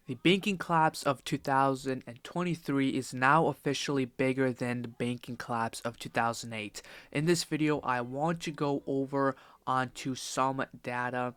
The banking collapse of 2023 is now officially bigger than the banking collapse of 2008. In this video, I want to go over onto some data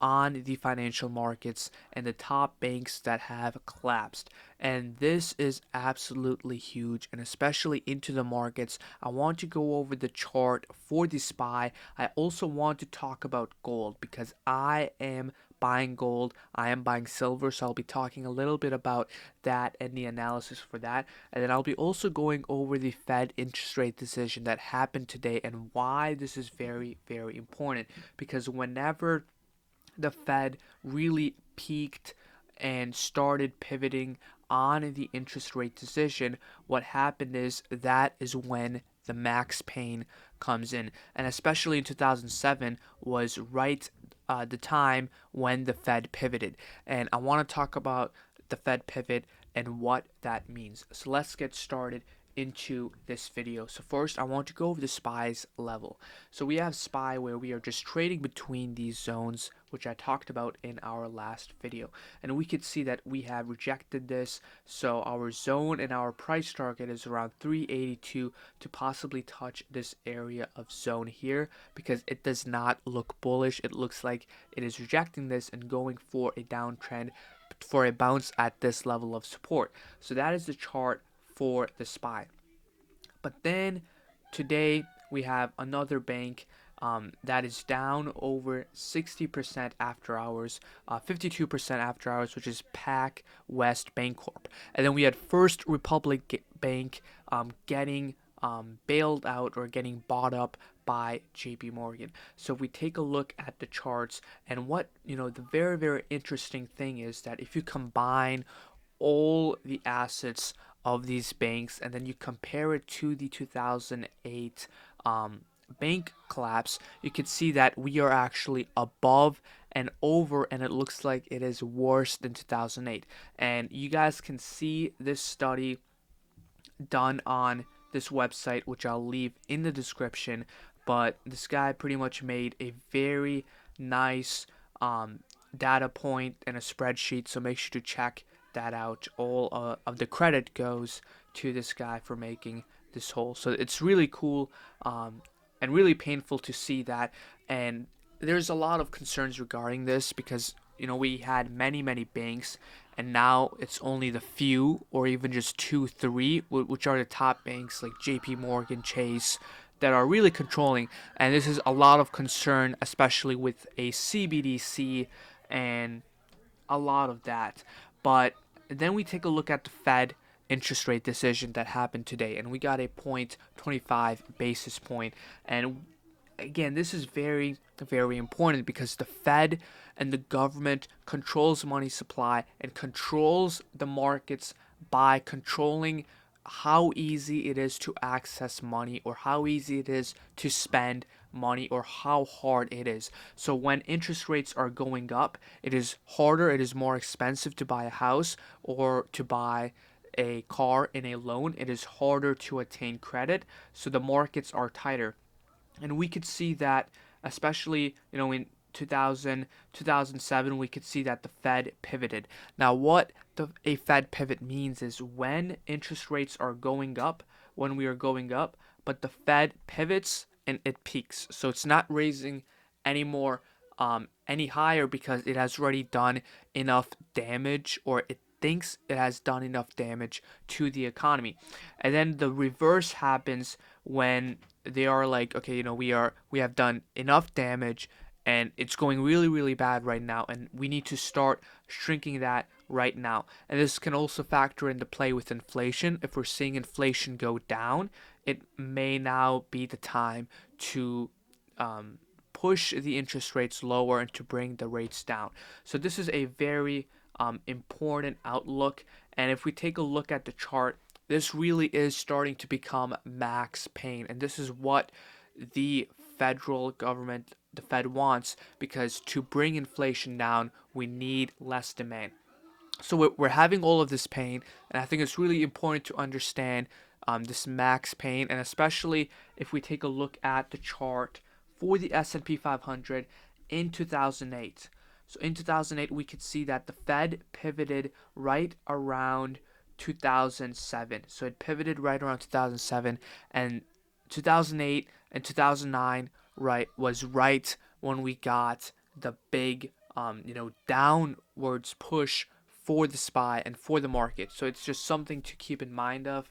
on the financial markets and the top banks that have collapsed. And this is absolutely huge, and especially into the markets. I want to go over the chart for the SPY. I also want to talk about gold because I am buying gold, I am buying silver, so I'll be talking a little bit about that and the analysis for that. And then I'll be also going over the Fed interest rate decision that happened today and why this is very, very important. Because whenever the Fed really peaked and started pivoting on the interest rate decision, what happened is that is when the max pain comes in. And especially in 2007 was right the time when the Fed pivoted. And I want to talk about the Fed pivot and what that means. So let's get started into this video. So first I want to go over the SPY's level. So we have SPY where we are just trading between these zones, which I talked about in our last video, and we could see that we have rejected this. So our zone and our price target is around 382 to possibly touch this area of zone here, because it does not look bullish. It looks like it is rejecting this and going for a downtrend for a bounce at this level of support. So that is the chart for the SPY. But then today we have another bank that is down over 60% after hours, 52% after hours, which is Pac West Bancorp. And then we had First Republic Bank getting bailed out or getting bought up by JP Morgan. So if we take a look at the charts, and what, the very, very interesting thing is that if you combine all the assets of these banks and then you compare it to the 2008 bank collapse, you can see that we are actually above and over, and it looks like it is worse than 2008. And you guys can see this study done on this website, which I'll leave in the description. But this guy pretty much made a very nice data point and a spreadsheet, so make sure to check that out. All of the credit goes to this guy for making this whole. So it's really cool and really painful to see that. And there's a lot of concerns regarding this because we had many banks, and now it's only the few or even just two, three, which are the top banks like J.P. Morgan, Chase, that are really controlling. And this is a lot of concern, especially with a CBDC and a lot of that. But then we take a look at the Fed interest rate decision that happened today, and we got a 0.25 basis point. And again, this is very, very important because the Fed and the government controls money supply and controls the markets by controlling how easy it is to access money or how easy it is to spend money or how hard it is. So when interest rates are going up, it is harder, it is more expensive to buy a house or to buy a car in a loan. It is harder to attain credit, so the markets are tighter. And we could see that, especially in 2000 2007, we could see that the Fed pivoted. Now what a Fed pivot means is when interest rates are going up, when we are going up, but the Fed pivots and it peaks, so it's not raising anymore any higher because it has already done enough damage, or it thinks it has done enough damage to the economy. And then the reverse happens when they are like, okay, we have done enough damage and it's going really, really bad right now, and we need to start shrinking that right now. And this can also factor into play with inflation. If we're seeing inflation go down, it may now be the time to push the interest rates lower and to bring the rates down. So this is a very important outlook. And if we take a look at the chart, this really is starting to become max pain. And this is what the federal government, the Fed, wants, because to bring inflation down, we need less demand. So we're having all of this pain, and I think it's really important to understand this max pain, and especially if we take a look at the chart for the S&P 500 in 2008. So in 2008, we could see that the Fed pivoted right around 2007. So it pivoted right around 2007, and 2008 and 2009 was right when we got the big downwards push for the SPY and for the market. So it's just something to keep in mind of.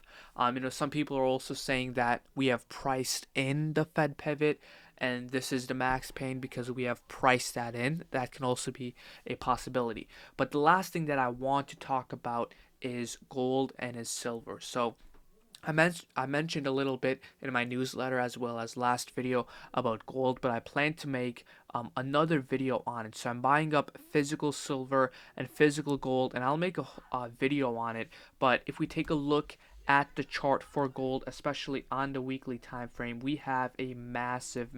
Some people are also saying that we have priced in the Fed pivot, and this is the max pain because we have priced that in. That can also be a possibility. But the last thing that I want to talk about is gold and is silver. So I mentioned a little bit in my newsletter as well as last video about gold, but I plan to make another video on it. So I'm buying up physical silver and physical gold, and I'll make a video on it. But if we take a look at the chart for gold, especially on the weekly time frame, we have a massive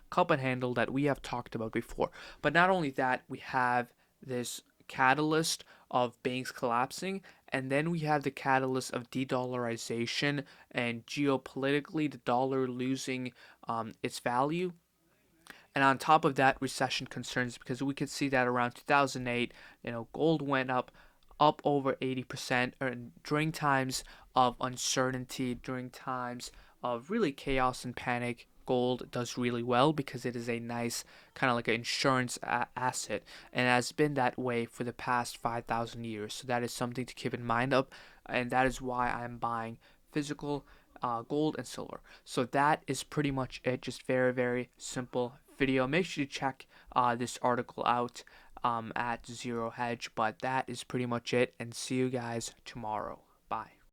cup and handle that we have talked about before. But not only that, we have this catalyst of banks collapsing, and then we have the catalyst of de-dollarization and geopolitically the dollar losing its value. And on top of that, recession concerns, because we could see that around 2008, gold went up over 80% during times of uncertainty, during times of really chaos and panic. Gold does really well because it is a nice kind of like an insurance asset, and it has been that way for the past 5,000 years. So that is something to keep in mind of, and that is why I'm buying physical gold and silver. So that is pretty much it. Just very simple video. Make sure to check this article out at Zero Hedge. But that is pretty much it, and see you guys tomorrow. Bye.